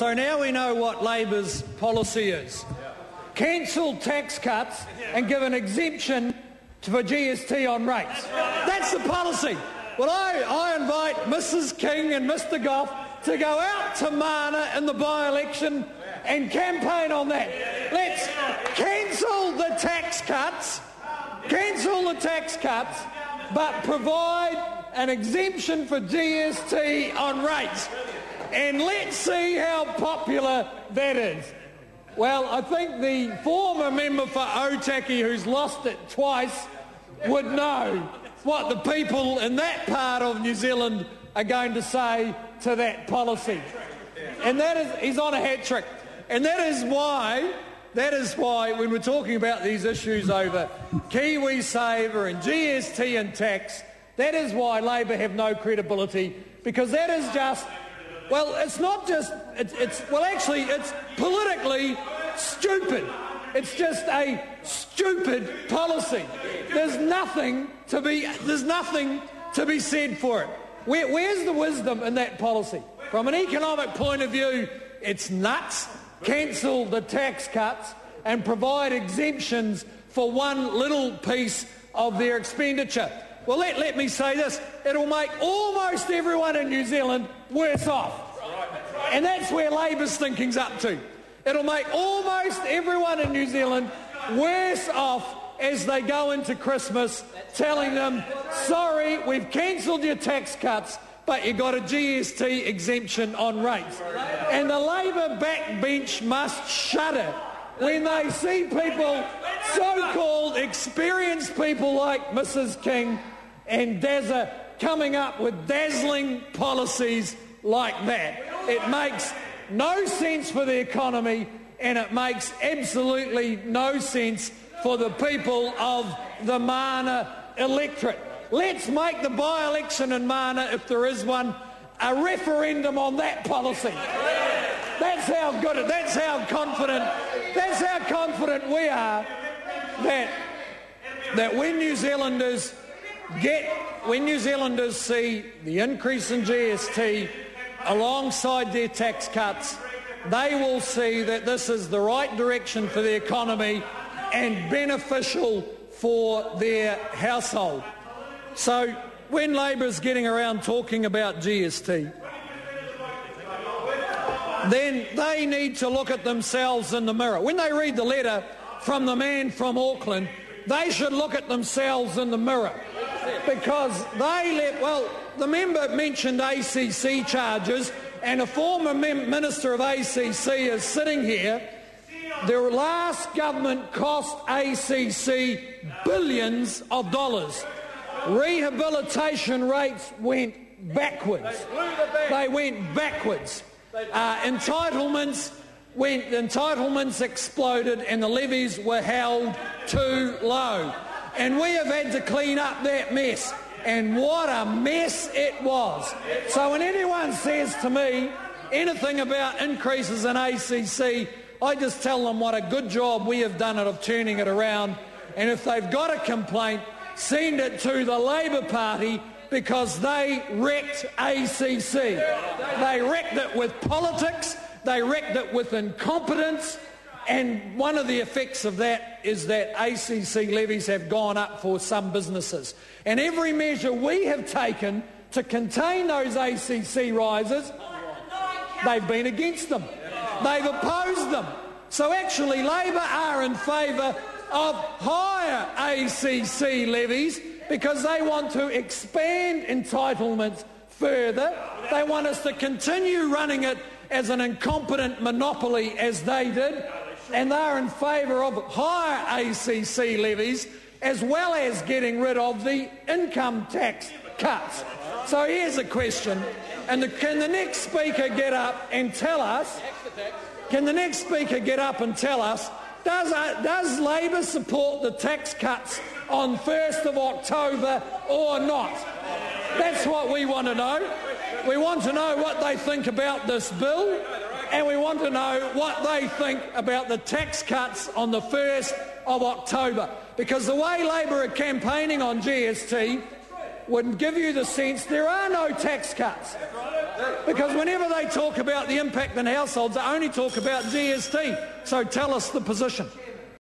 so now we know what Labor's policy is. Cancel tax cuts and give an exemption for GST on rates. That's the policy. Well, I invite Mrs King and Mr Goff to go out to Mana in the by-election and campaign on that. Let's cancel the tax cuts, but provide an exemption for GST on rates. And let's see how popular that is. Well, I think the former member for Otaki, who's lost it twice, would know what the people in that part of New Zealand are going to say to that policy. And that is, he's on a hat trick. And that is why when we're talking about these issues over Kiwisaver and GST and tax, that is why Labor have no credibility, because that is just, well, it's not just, it's politically stupid. It's just a stupid policy. There's nothing to be said for it. Where's the wisdom in that policy? From an economic point of view, it's nuts. Cancel the tax cuts and provide exemptions for one little piece of their expenditure. Well, let me say this. It'll make almost everyone in New Zealand worse off. And that's where Labor's thinking's up to. It'll make almost everyone in New Zealand worse off as they go into Christmas, telling them, sorry, we've cancelled your tax cuts, but you got a GST exemption on rates. And the Labor backbench must shudder when they see people, so-called experienced people like Mrs King and Dazza, coming up with dazzling policies like that. It makes no sense for the economy, and it makes absolutely no sense for the people of the Mana electorate. Let's make the by-election in Mana, if there is one, a referendum on that policy. That's how good that's how confident we are that when New Zealanders see the increase in GST alongside their tax cuts, they will see that this is the right direction for the economy and beneficial for their household. So when Labor's getting around talking about GST, then they need to look at themselves in the mirror. When they read the letter from the man from Auckland, they should look at themselves in the mirror, because the member mentioned ACC charges, and a former Minister of ACC is sitting here. The last government cost ACC billions of dollars. Rehabilitation rates went backwards. They went backwards. Entitlements exploded, and the levies were held too low. And we have had to clean up that mess. And what a mess it was. So when anyone says to me anything about increases in ACC, I just tell them what a good job we have done of turning it around. And if they've got a complaint, send it to the Labor Party, because they wrecked ACC. They wrecked it with politics, they wrecked it with incompetence, and one of the effects of that is that ACC levies have gone up for some businesses. And every measure we have taken to contain those ACC rises, they've been against them. They've opposed them. So actually Labor are in favour of higher ACC levies, because they want to expand entitlements further. They want us to continue running it as an incompetent monopoly as they did, and they're in favour of higher ACC levies, as well as getting rid of the income tax cuts. So here's a question, and can the next speaker get up and tell us, does Labor support the tax cuts on 1st of October or not? That's what we want to know. We want to know what they think about this bill, and we want to know what they think about the tax cuts on the 1st of October. Because the way Labor are campaigning on GST would give you the sense there are no tax cuts. Because whenever they talk about the impact on households, they only talk about GST. So tell us the position.